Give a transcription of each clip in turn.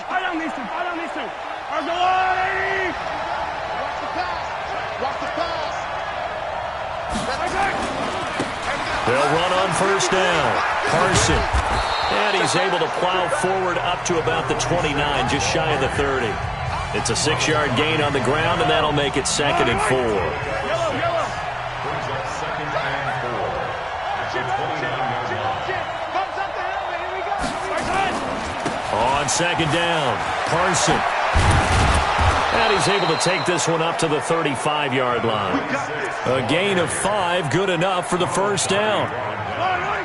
Fire down these two. Argolani! Watch the pass. They'll run on first down. Carson. And he's able to plow forward up to about the 29, just shy of the 30. It's a 6-yard gain on the ground, and that'll make it 2nd and 4. Yellow. Brings up 2nd and 4. At the 29-yard line. Bumps up the helmet. Here we go. On 2nd down, Carson. And he's able to take this one up to the 35-yard line. A gain of 5, good enough for the first down.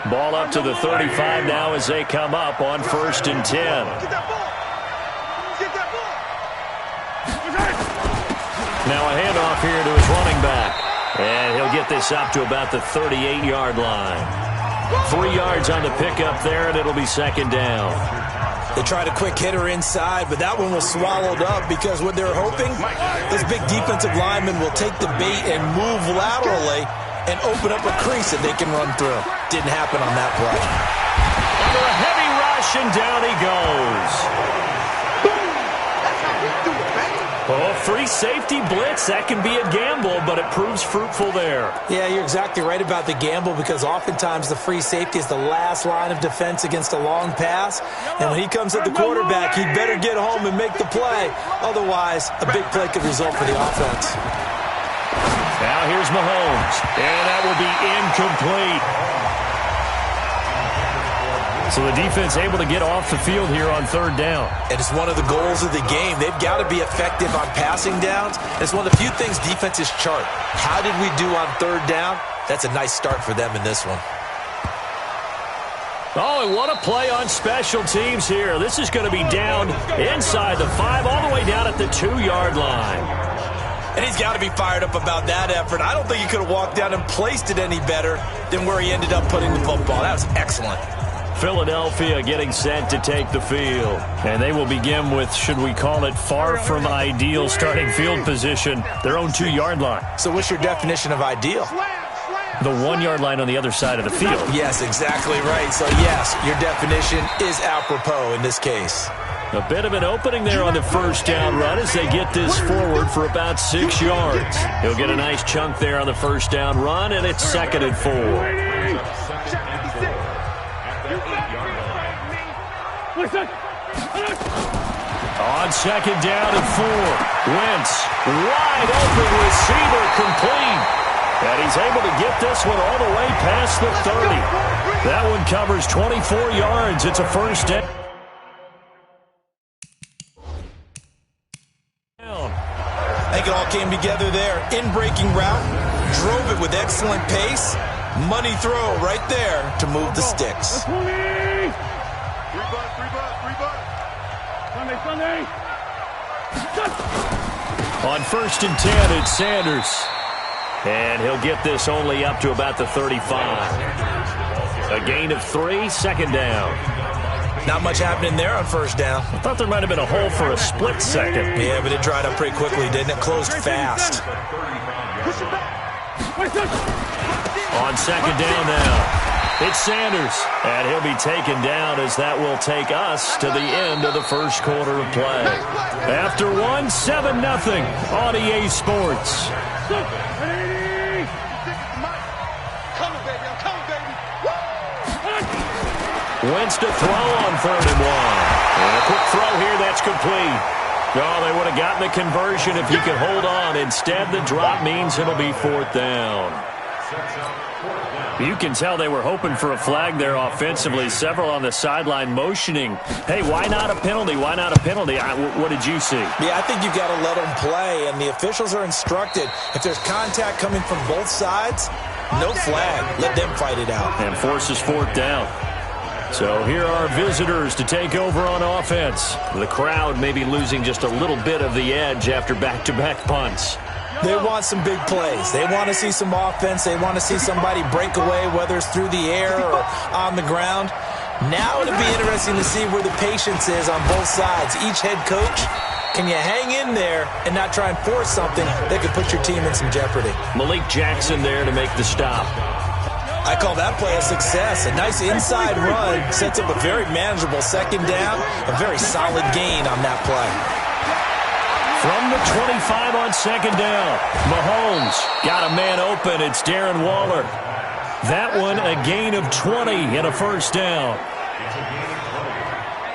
Ball up to the 35 now as they come up on 1st and 10. Now a handoff here to his running back. And he'll get this up to about the 38-yard line. 3 yards on the pickup there, and it'll be 2nd down. They tried a quick hitter inside, but that one was swallowed up because what they're hoping, this big defensive lineman will take the bait and move laterally and open up a crease that they can run through. Didn't happen on that play. Under a heavy rush, and down he goes. Oh, free safety blitz. That can be a gamble, but it proves fruitful there. Yeah, you're exactly right about the gamble because oftentimes the free safety is the last line of defense against a long pass. And when he comes at the quarterback, he'd better get home and make the play. Otherwise, a big play could result for the offense. Now here's Mahomes, and that will be incomplete. So the defense able to get off the field here on 3rd down. And it's one of the goals of the game. They've got to be effective on passing downs. It's one of the few things defenses chart. How did we do on 3rd down? That's a nice start for them in this one. Oh, and what a play on special teams here. This is going to be down inside the 5, all the way down at the 2-yard line. And he's got to be fired up about that effort. I don't think he could have walked down and placed it any better than where he ended up putting the football. That was excellent. Philadelphia getting set to take the field. And they will begin with, should we call it, far from ideal starting field position, their own 2-yard line. So what's your definition of ideal? The 1-yard line on the other side of the field. Yes, exactly right. So, yes, your definition is apropos in this case. A bit of an opening there on the first down run as they get this forward for about 6 yards. He'll get a nice chunk there on the first down run, and it's 2nd and 4. On 2nd down and 4. Wentz, wide open receiver, complete. And he's able to get this one all the way past the 30. That one covers 24 yards. It's a first down. I think it all came together there. In-breaking route, drove it with excellent pace. Money throw right there to move the sticks. Sunday. On 1st and 10, it's Sanders. And he'll get this only up to about the 35. A gain of 3, 2nd down. Not much happening there on first down. I thought there might have been a hole for a split second. Yeah, but it dried up pretty quickly, didn't it? Closed fast. On 2nd down now. It's Sanders, and he'll be taken down as that will take us to the end of the first quarter of play. After 1, 7-0 on EA Sports. Wentz to throw on 3rd and 1. And a quick throw here, that's complete. Oh, they would have gotten the conversion if he could hold on. Instead, the drop means it'll be 4th down. You can tell they were hoping for a flag there offensively. Several on the sideline motioning, hey, why not a penalty? Why not a penalty? What did you see? Yeah, I think you've got to let them play, and the officials are instructed. If there's contact coming from both sides, no flag. Let them fight it out. And forces 4th down. So here are visitors to take over on offense. The crowd may be losing just a little bit of the edge after back-to-back punts. They want some big plays. They want to see some offense. They want to see somebody break away, whether it's through the air or on the ground. Now it'll be interesting to see where the patience is on both sides. Each head coach, can you hang in there and not try and force something that could put your team in some jeopardy? Malik Jackson there to make the stop. I call that play a success. A nice inside run sets up a very manageable second down, a very solid gain on that play. From the 25 on second down, Mahomes got a man open. It's Darren Waller. That one a gain of 20 and a first down.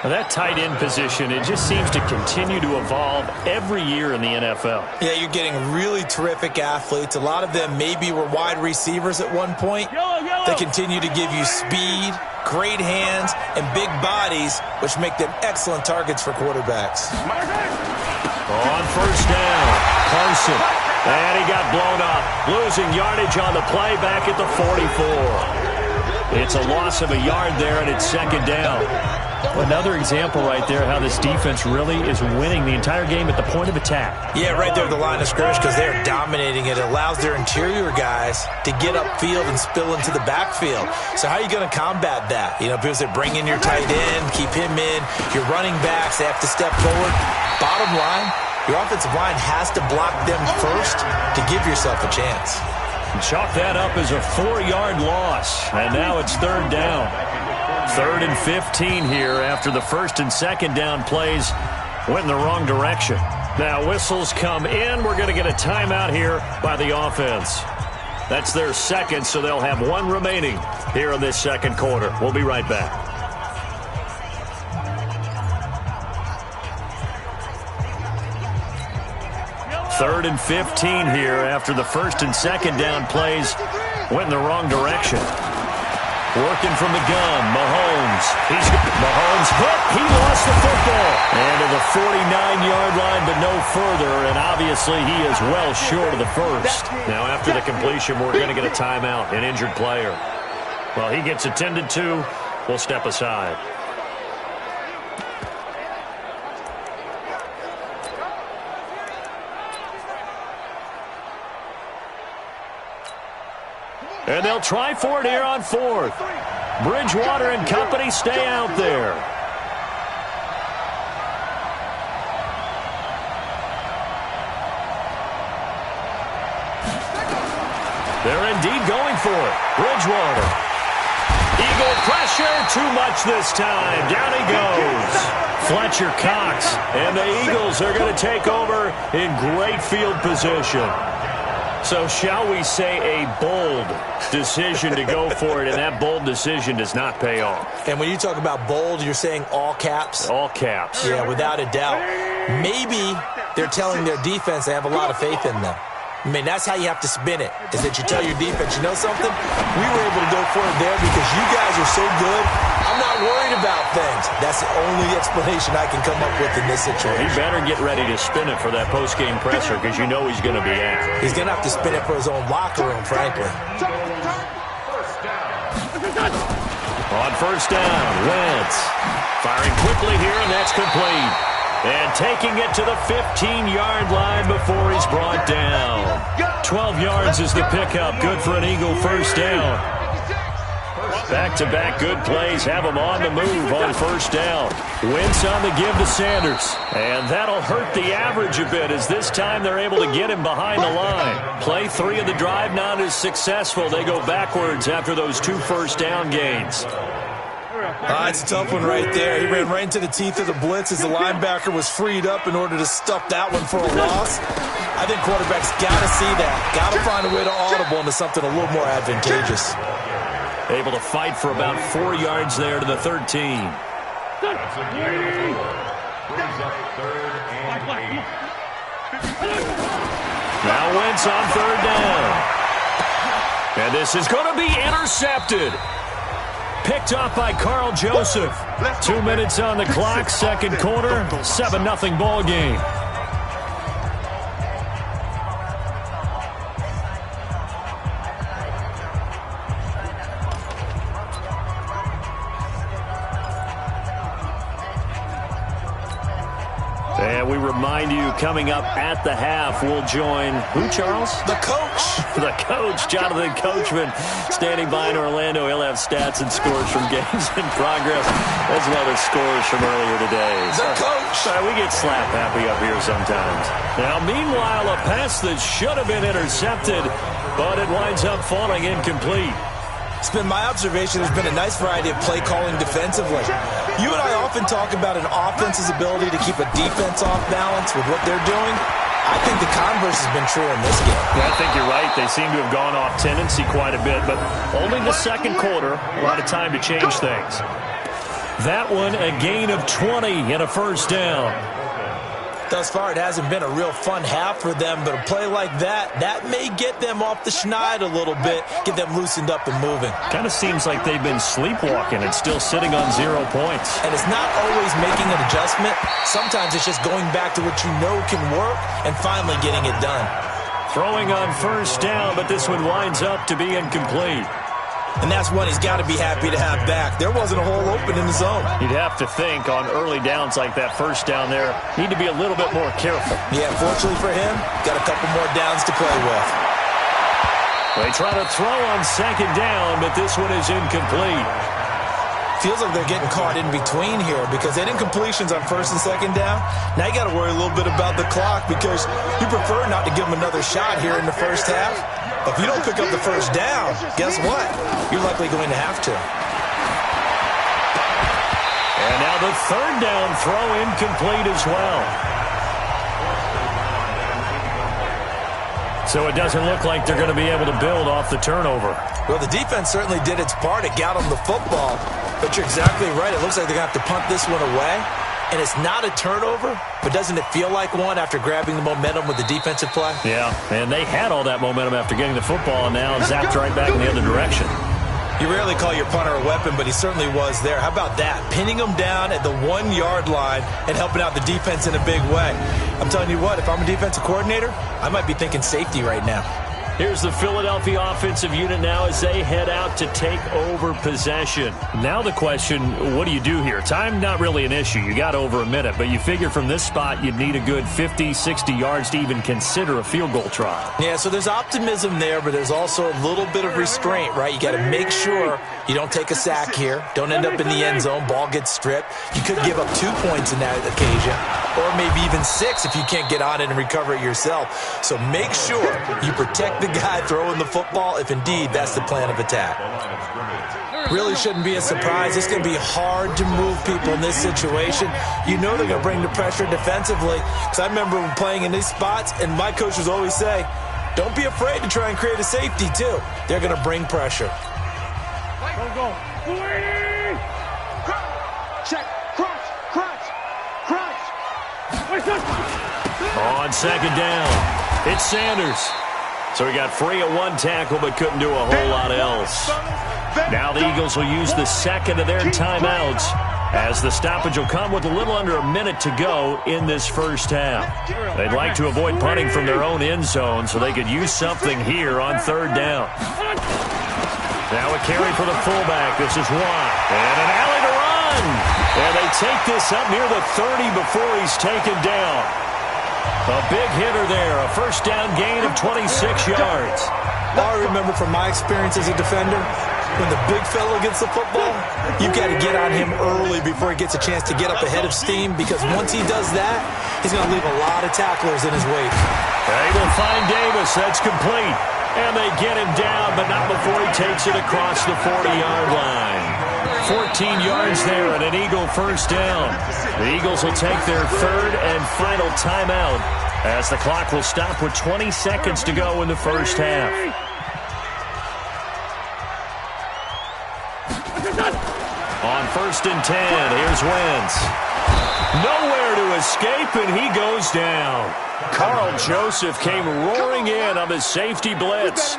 That tight end position, it just seems to continue to evolve every year in the NFL. Yeah, you're getting really terrific athletes. A lot of them maybe were wide receivers at one point. They continue to give you speed, great hands, and big bodies, which make them excellent targets for quarterbacks. On first down, Carson. And he got blown up. Losing yardage on the play back at the 44. It's a loss of a yard there, and it's second down. Another example right there how this defense really is winning the entire game at the point of attack. Yeah, right there at the line of scrimmage because they're dominating it. It allows their interior guys to get upfield and spill into the backfield. So how are you going to combat that? You know, people say bring in your tight end, keep him in. Your running backs, they have to step forward. Bottom line, your offensive line has to block them first to give yourself a chance. Chalk that up as a 4-yard loss. And now it's third down. 3rd and 15 here after the first and second down plays went in the wrong direction. Now whistles come in. We're going to get a timeout here by the offense. That's their second, so they'll have one remaining here in this second quarter. We'll be right back. Third and 15 here after the first and second down plays went in the wrong direction. Working from the gun, Mahomes. Mahomes hit. He lost the football. And to the 49-yard line, but no further. And obviously, he is well short of the first. Now, after the completion, we're going to get a timeout, an injured player. Well, he gets attended to. We'll step aside. And they'll try for it here on fourth. Bridgewater and company stay out there. They're indeed going for it. Bridgewater. Eagle pressure, too much this time. Down he goes. Fletcher Cox. And the Eagles are going to take over in great field position. So shall we say a bold decision to go for it, and that bold decision does not pay off. And when you talk about bold, you're saying all caps? All caps. Yeah, without a doubt. Maybe they're telling their defense they have a lot of faith in them. I mean, that's how you have to spin it, is that you tell your defense, you know something? We were able to go for it there because you guys are so good. I'm not worried about things. That's the only explanation I can come up with in this situation. He better get ready to spin it for that post-game presser because you know he's going to be out. He's going to have to spin it for his own locker room, frankly. On first down, Wentz firing quickly here, and that's complete. And taking it to the 15-yard line before he's brought down. 12 yards is the pickup. Good for an Eagle first down. Back-to-back good plays have him on the move on first down. Wentz on the give to Sanders. And that'll hurt the average a bit as this time they're able to get him behind the line. Play 3 of the drive not as successful. They go backwards after those 2 first down gains. It's a tough one right there. He ran right into the teeth of the blitz as the linebacker was freed up in order to stuff that one for a loss. I think quarterbacks got to see that. Got to find a way to audible into something a little more advantageous. Able to fight for about 4 yards there to the 13. That's a gain. Brings up 3rd and 8. Now Wentz on third down. And this is going to be intercepted. Picked off by Carl Joseph. 2 minutes on the clock, second quarter, 7-0 ball game. And we remind you, coming up at the half, we'll join who, Charles? The coach. The coach, Jonathan Coachman, standing by in Orlando. He'll have stats and scores from games in progress, as well as scores from earlier today. The coach. We get slap happy up here sometimes. Now, meanwhile, a pass that should have been intercepted, but it winds up falling incomplete. It's been my observation there's been a nice variety of play calling defensively. You and I often talk about an offense's ability to keep a defense off balance with what they're doing. I think the converse has been true in this game. Yeah, I think you're right. They seem to have gone off tendency quite a bit, but only the second quarter, a lot of time to change things. That one, a gain of 20 and a first down. Thus far, it hasn't been a real fun half for them, but a play like that may get them off the schneid a little bit, get them loosened up and moving. Kind of seems like they've been sleepwalking and still sitting on 0 points. And it's not always making an adjustment. Sometimes it's just going back to what you know can work and finally getting it done. Throwing on first down, but this one winds up to be incomplete. And that's one he's got to be happy to have back. There wasn't a hole open in the zone. You'd have to think on early downs like that first down there, need to be a little bit more careful. Yeah, fortunately for him, got a couple more downs to play with. They try to throw on second down, but this one is incomplete. Feels like they're getting caught in between here because they didn't completions on first and second down. Now you got to worry a little bit about the clock because you prefer not to give them another shot here in the first half. But if you don't pick up the first down, guess what? You're likely going to have to. And now the third down throw incomplete as well. So it doesn't look like they're going to be able to build off the turnover. Well, the defense certainly did its part. It got them the football. But you're exactly right. It looks like they're going to have to punt this one away. And it's not a turnover, but doesn't it feel like one after grabbing the momentum with the defensive play? Yeah, and they had all that momentum after getting the football and now zapped right back in the other direction. You rarely call your punter a weapon, but he certainly was there. How about that? Pinning him down at the 1 yard line and helping out the defense in a big way. I'm telling you what, if I'm a defensive coordinator, I might be thinking safety right now. Here's the Philadelphia offensive unit now as they head out to take over possession. Now the question, what do you do here? Time, not really an issue. You got over a minute, but you figure from this spot you'd need a good 50, 60 yards to even consider a field goal try. Yeah, so there's optimism there, but there's also a little bit of restraint, right? You got to make sure you don't take a sack here. Don't end up in the end zone. Ball gets stripped. You could give up 2 points in that occasion, or maybe even 6 if you can't get on it and recover it yourself. So make sure you protect the guy throwing the football if indeed that's the plan of attack. Really shouldn't be a surprise. It's going to be hard to move people in this situation. You know they're going to bring the pressure defensively. Because I remember playing in these spots, and my coaches always say, don't be afraid to try and create a safety too. They're going to bring pressure. Go. Check. Crunch. On second down, it's Sanders. So he got free of one tackle but couldn't do a whole lot else. Now the Eagles will use the second of their timeouts as the stoppage will come with a little under a minute to go in this first half. They'd like to avoid punting from their own end zone so they could use something here on third down. Now a carry for the fullback. This is Watt. And an alley to run. And they take this up near the 30 before he's taken down. A big hitter there, a first down gain of 26 yards. All I remember from my experience as a defender, when the big fellow gets the football, you've got to get on him early before he gets a chance to get up ahead of steam, because once he does that, he's going to leave a lot of tacklers in his wake. They will find Davis. That's complete. And they get him down, but not before he takes it across the 40-yard line. 14 yards there and an Eagle first down. The Eagles will take their third and final timeout as the clock will stop with 20 seconds to go in the first half. On first and 10, here's Wentz. Nowhere to escape, and he goes down. Carl Joseph came roaring in on the safety blitz.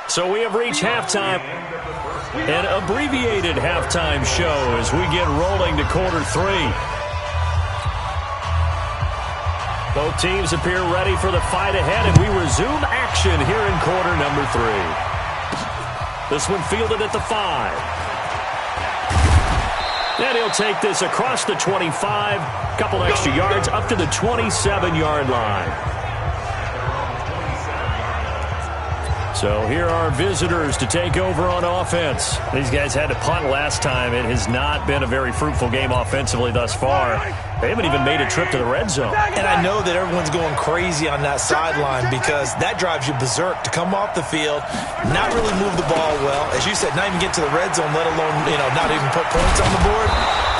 So we have reached halftime, an abbreviated halftime show as we get rolling to quarter 3. Both teams appear ready for the fight ahead, and we resume action here in quarter number 3. This one fielded at the 5. And he'll take this across the 25, couple extra yards up to the 27-yard line. So here are visitors to take over on offense. These guys had to punt last time. It has not been a very fruitful game offensively thus far. They haven't even made a trip to the red zone. And I know that everyone's going crazy on that sideline because that drives you berserk to come off the field, not really move the ball well. As you said, not even get to the red zone, let alone, not even put points on the board.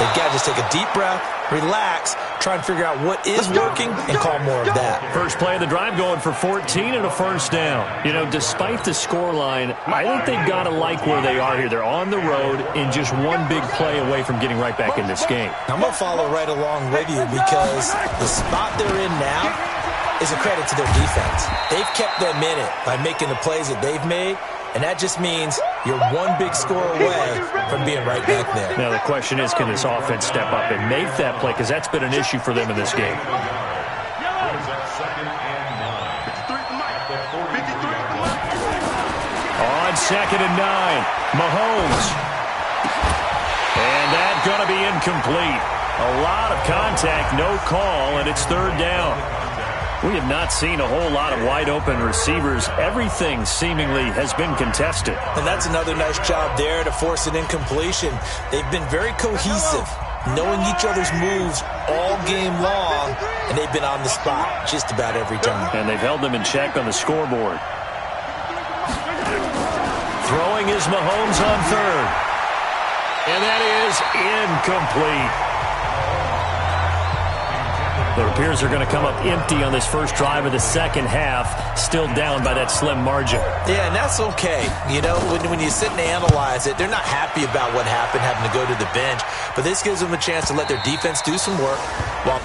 They've got to just take a deep breath, relax, try and figure out what is working, and call more of that. First play of the drive going for 14 and a first down. Despite the scoreline, I think they've got to like where they are here. They're on the road and just one big play away from getting right back in this game. I'm going to follow right along with you because the spot they're in now is a credit to their defense. They've kept them in it by making the plays that they've made, and that just means you're one big score away from being right back there. Now the question is, can this offense step up and make that play? Because that's been an issue for them in this game. On 2nd and 9, Mahomes. And that's going to be incomplete. A lot of contact, no call, and it's 3rd down. We have not seen a whole lot of wide-open receivers. Everything seemingly has been contested. And that's another nice job there to force an incompletion. They've been very cohesive, knowing each other's moves all game long, and they've been on the spot just about every time. And they've held them in check on the scoreboard. Throwing is Mahomes on 3rd. And that is incomplete. It appears they're going to come up empty on this first drive of the second half, still down by that slim margin. Yeah, and that's okay. When you sit and analyze it, they're not happy about what happened, having to go to the bench. But this gives them a chance to let their defense do some work while...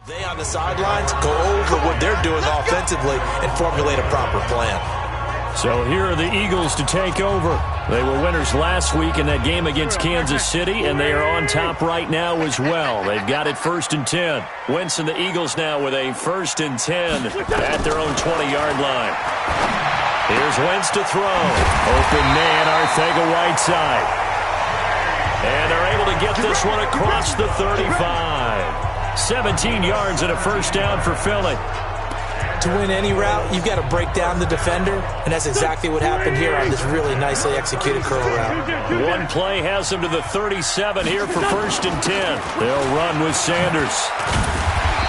They on the sidelines go over what they're doing offensively and formulate a proper plan. So here are the Eagles to take over. They were winners last week in that game against Kansas City, and they are on top right now as well. They've got it 1st and 10. Wentz and the Eagles now with a 1st and 10 at their own 20-yard line. Here's Wentz to throw. Open man, Arcega-Whiteside. And they're able to get this one across the 35. 17 yards and a first down for Philly. To win any route, you've got to break down the defender, and that's exactly what happened here on this really nicely executed curl route. One play has them to the 37 here for 1st and 10. They'll run with Sanders.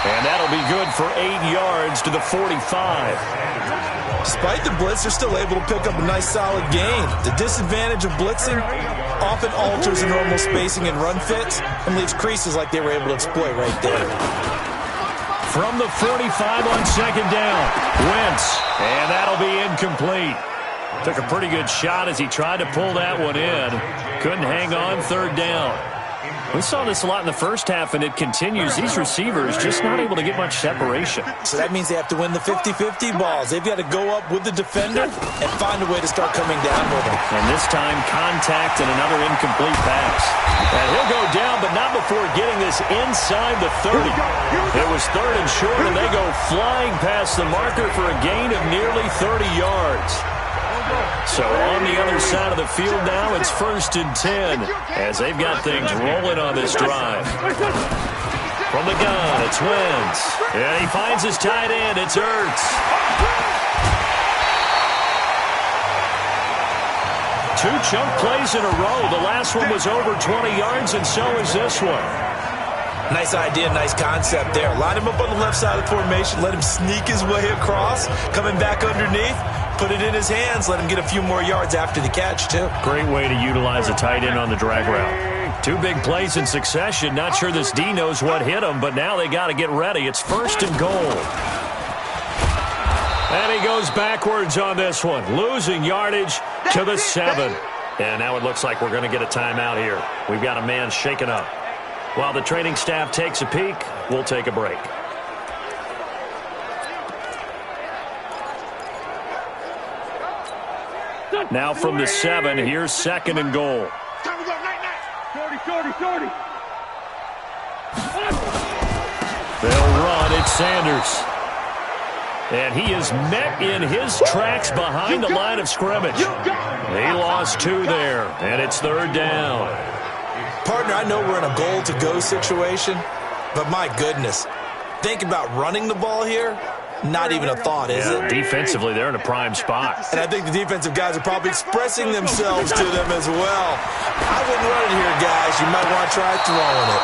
And that'll be good for 8 yards to the 45. Despite the blitz, they're still able to pick up a nice solid gain. The disadvantage of blitzing often alters the normal spacing and run fits and leaves creases like they were able to exploit right there. From the 45 on 2nd down, Wentz, and that'll be incomplete. Took a pretty good shot as he tried to pull that one in. Couldn't hang on 3rd down. We saw this a lot in the first half, and it continues. These receivers just not able to get much separation. So that means they have to win the 50-50 balls. They've got to go up with the defender and find a way to start coming down with him. And this time, contact and another incomplete pass. And he'll go down, but not before getting this inside the 30. It was 3rd and short, and they go flying past the marker for a gain of nearly 30 yards. So on the other side of the field now, it's 1st and 10 as they've got things rolling on this drive. From the gun, it's Wentz. And he finds his tight end. It's Ertz. 2 chunk plays in a row. The last one was over 20 yards, and so is this one. Nice idea, nice concept there. Line him up on the left side of the formation. Let him sneak his way across. Coming back underneath. Put it in his hands. Let him get a few more yards after the catch, too. Great way to utilize a tight end on the drag route. 2 big plays in succession. Not sure this D knows what hit him, but now they got to get ready. It's 1st and goal. And he goes backwards on this one. Losing yardage to the 7. And now it looks like we're going to get a timeout here. We've got a man shaken up. While the training staff takes a peek, we'll take a break. Now from the 7, here's 2nd and goal. They'll run. It's Sanders. And he is met in his tracks behind the line of scrimmage. He lost 2 there, and it's 3rd down. Partner, I know we're in a goal-to-go situation, but my goodness, think about running the ball here. Not even a thought, is it? Defensively, they're in a prime spot. And I think the defensive guys are probably expressing themselves to them as well. I wouldn't run it here, guys. You might want to try throwing it.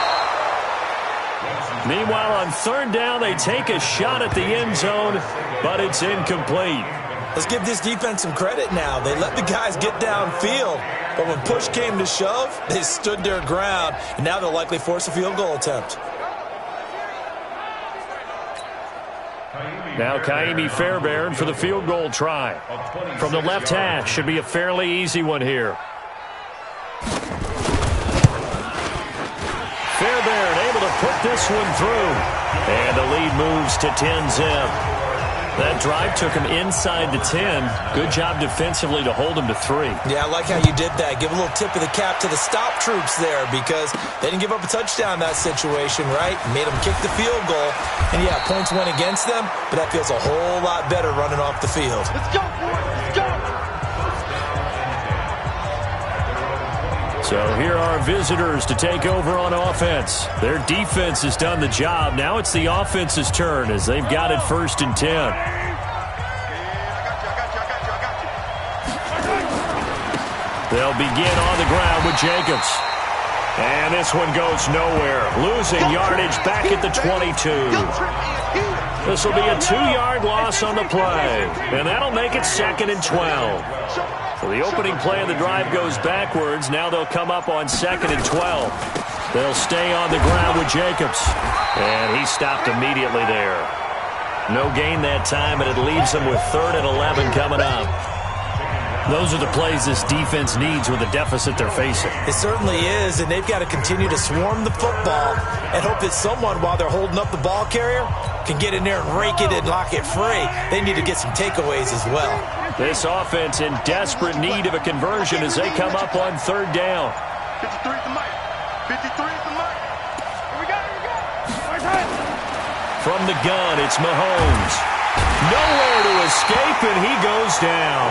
Meanwhile, on 3rd down, they take a shot at the end zone, but it's incomplete. Let's give this defense some credit now. They let the guys get downfield, but when push came to shove, they stood their ground, and now they'll likely force a field goal attempt. Now Kaimi Fairbairn for the field goal try. From the left hash, should be a fairly easy one here. Fairbairn able to put this one through. And the lead moves to 10-zip. That drive took him inside the 10. Good job defensively to hold him to 3. Yeah, I like how you did that. Give a little tip of the cap to the stop troops there because they didn't give up a touchdown in that situation, right? Made them kick the field goal. And, yeah, points went against them, but that feels a whole lot better running off the field. Let's go, boys. Let's go. So here are visitors to take over on offense. Their defense has done the job. Now it's the offense's turn as they've got it 1st and 10. They'll begin on the ground with Jacobs. And this one goes nowhere. Losing yardage back at the 22. This will be a 2-yard loss on the play. And that'll make it 2nd and 12. So the opening play of the drive goes backwards. Now they'll come up on 2nd and 12. They'll stay on the ground with Jacobs. And he stopped immediately there. No gain that time, and it leaves them with 3rd and 11 coming up. Those are the plays this defense needs with the deficit they're facing. It certainly is, and they've got to continue to swarm the football and hope that someone, while they're holding up the ball carrier, can get in there and rake it and lock it free. They need to get some takeaways as well. This offense in desperate need of a conversion as they come up on 3rd down. 53 is the mic. 53 is the mic. Here we go. From the gun, it's Mahomes. Nowhere to escape, and he goes down.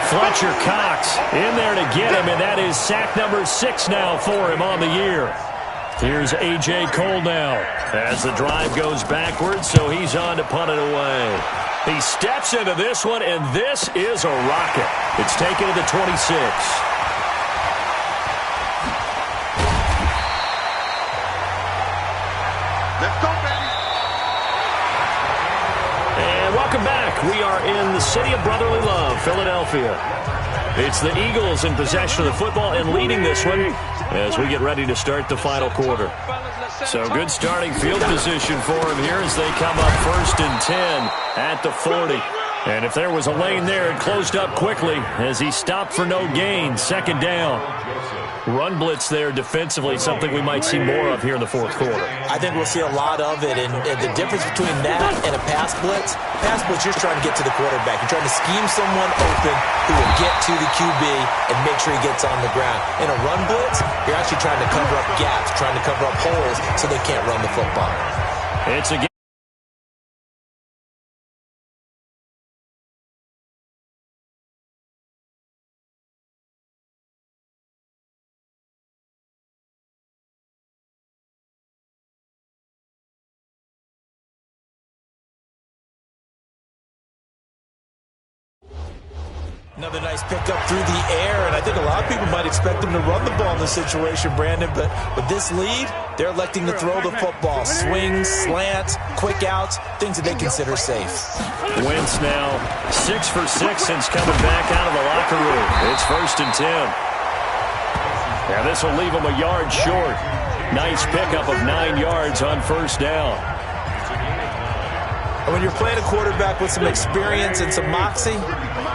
Fletcher Cox in there to get him, and that is sack number 6 now for him on the year. Here's A.J. Cole now as the drive goes backwards, so he's on to punt it away. He steps into this one, and this is a rocket. It's taken to the 26. Let's go, baby. And welcome back. We are in the city of brotherly love, Philadelphia. It's the Eagles in possession of the football and leading this one as we get ready to start the final quarter. So good starting field position for him here as they come up 1st and 10 at the 40. And if there was a lane there, it closed up quickly as he stopped for no gain. 2nd down. Run blitz there defensively, something we might see more of here in the 4th quarter. I think we'll see a lot of it, and the difference between that and a pass blitz, you're trying to get to the quarterback. You're trying to scheme someone open who will get to the QB and make sure he gets on the ground. In a run blitz, you're actually trying to cover up gaps, trying to cover up holes so they can't run the football. It's a Another nice pickup through the air, and I think a lot of people might expect them to run the ball in this situation, Brandon, but with this lead, they're electing to throw the football. Swings, slants, quick outs, things that they consider safe. Wentz now 6 for 6 since coming back out of the locker room. It's 1st and 10. And this will leave him a yard short. Nice pickup of 9 yards on 1st down. And when you're playing a quarterback with some experience and some moxie,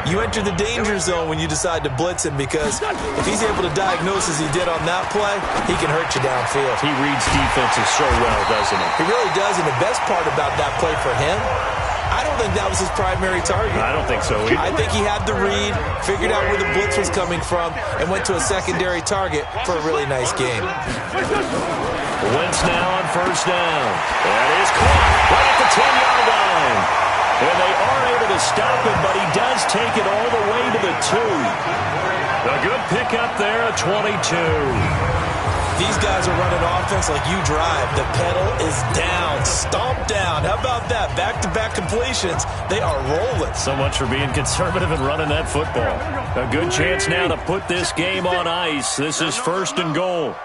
you enter the danger zone when you decide to blitz him because if he's able to diagnose as he did on that play, he can hurt you downfield. He reads defenses so well, doesn't he? He really does, and the best part about that play for him, I don't think that was his primary target. I don't think so either. I think he had the read, figured out where the blitz was coming from, and went to a secondary target for a really nice game. Wentz now on 1st down. That is caught right at the 10-yard line. And they are able to stop him, but he does take it all the way to the 2. A good pickup there, a 22. These guys are running offense like you drive. The pedal is down, stomped down. How about that? Back-to-back completions. They are rolling. So much for being conservative and running that football. A good chance now to put this game on ice. This is 1st and goal.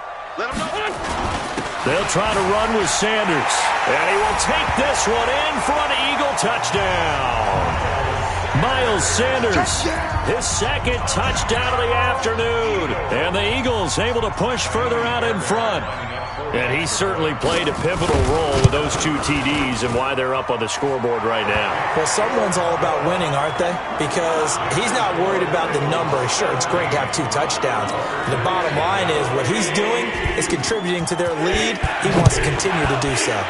They'll try to run with Sanders. And he will take this one in for an Eagle touchdown. Miles Sanders, his 2nd touchdown of the afternoon. And the Eagles able to push further out in front. And he certainly played a pivotal role with those 2 TDs and why they're up on the scoreboard right now. Well, someone's all about winning, aren't they? Because he's not worried about the number. Sure, it's great to have 2 touchdowns. The bottom line is what he's doing is contributing to their lead. He wants to continue to do so.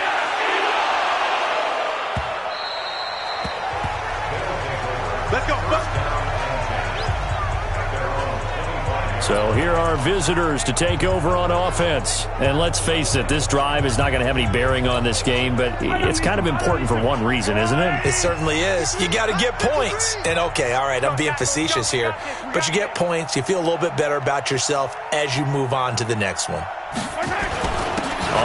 Let's go. So here are visitors to take over on offense. And let's face it, this drive is not going to have any bearing on this game, but it's kind of important for one reason, isn't it? It certainly is. You got to get points. And okay, all right, I'm being facetious here, but you get points, you feel a little bit better about yourself as you move on to the next one.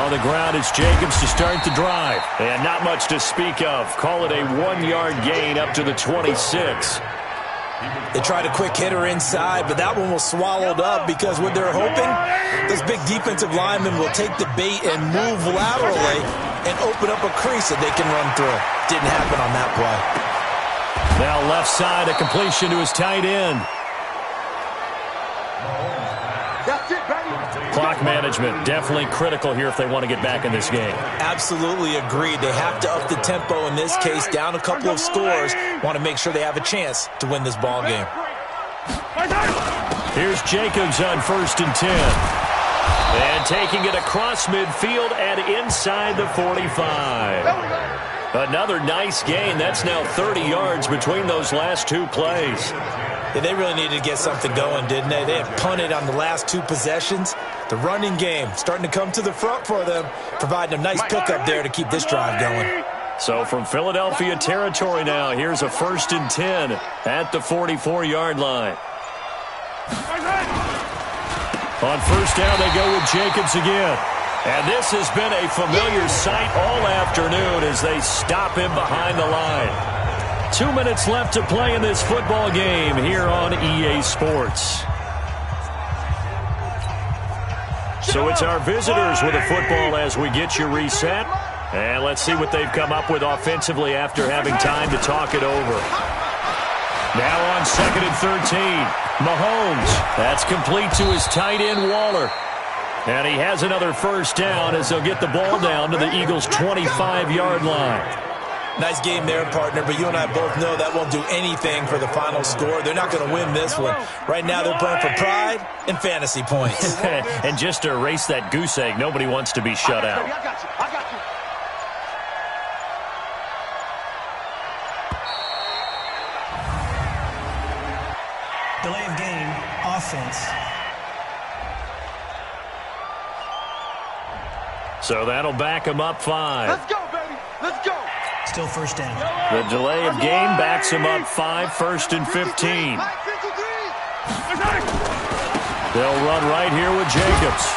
On the ground, it's Jacobs to start the drive. And not much to speak of. Call it a 1-yard gain up to the 26. They tried a quick hitter inside, but that one was swallowed up because what they're hoping, this big defensive lineman will take the bait and move laterally and open up a crease that they can run through. Didn't happen on that play. Now left side, a completion to his tight end. That's it, baby. Clock management, definitely critical here if they want to get back in this game. Absolutely agreed. They have to up the tempo in this case, down a couple of scores. Want to make sure they have a chance to win this ball game. Here's Jacobs on 1st and 10. And taking it across midfield and inside the 45. Another nice gain. That's now 30 yards between those last 2 plays. Yeah, they really needed to get something going, didn't they? They had punted on the last 2 possessions. The running game starting to come to the front for them, providing a nice pickup there to keep this drive going. So from Philadelphia territory now, here's a 1st and 10 at the 44-yard line. On 1st down, they go with Jacobs again. And this has been a familiar sight all afternoon as they stop him behind the line. 2 minutes left to play in this football game here on EA Sports. So it's our visitors with a football as we get you reset. And let's see what they've come up with offensively after having time to talk it over. Now on 2nd and 13, Mahomes. That's complete to his tight end, Waller. And he has another 1st down as they'll get the ball down to the Eagles' 25-yard line. Nice game there, partner, but you and I both know that won't do anything for the final score. They're not going to win this one. Right now they're playing for pride and fantasy points. And just to erase that goose egg, nobody wants to be shut out. I got you. Delay of game, offense. So that'll back him up 5. Let's go, baby. Let's go. Still 1st down. The delay of game backs him up 5, 1st and 15. They'll run right here with Jacobs.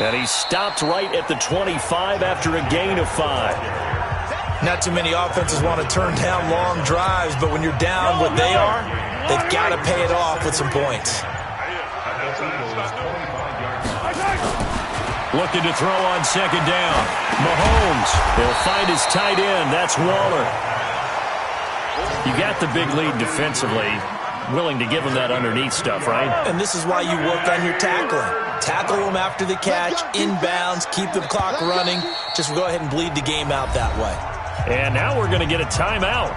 And he's stopped right at the 25 after a gain of 5. Not too many offenses want to turn down long drives, but when you're down what they are, they've got to pay it off with some points. Looking to throw on 2nd down. Mahomes. He'll find his tight end. That's Waller. You got the big lead defensively. Willing to give him that underneath stuff, right? And this is why you work on your tackling. Tackle them after the catch, inbounds, keep the clock running. Just go ahead and bleed the game out that way. And now we're going to get a timeout.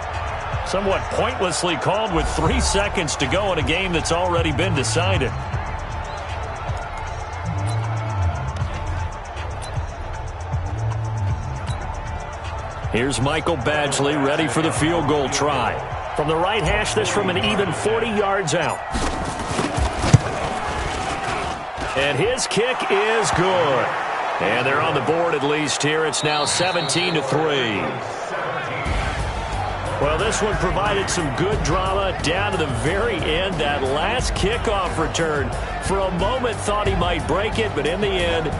Somewhat pointlessly called with 3 seconds to go in a game that's already been decided. Here's Michael Badgley ready for the field goal try. From the right hash, this from an even 40 yards out. And his kick is good. And they're on the board at least here. It's now 17-3. Well, this one provided some good drama down to the very end. That last kickoff return, for a moment thought he might break it, but in the end,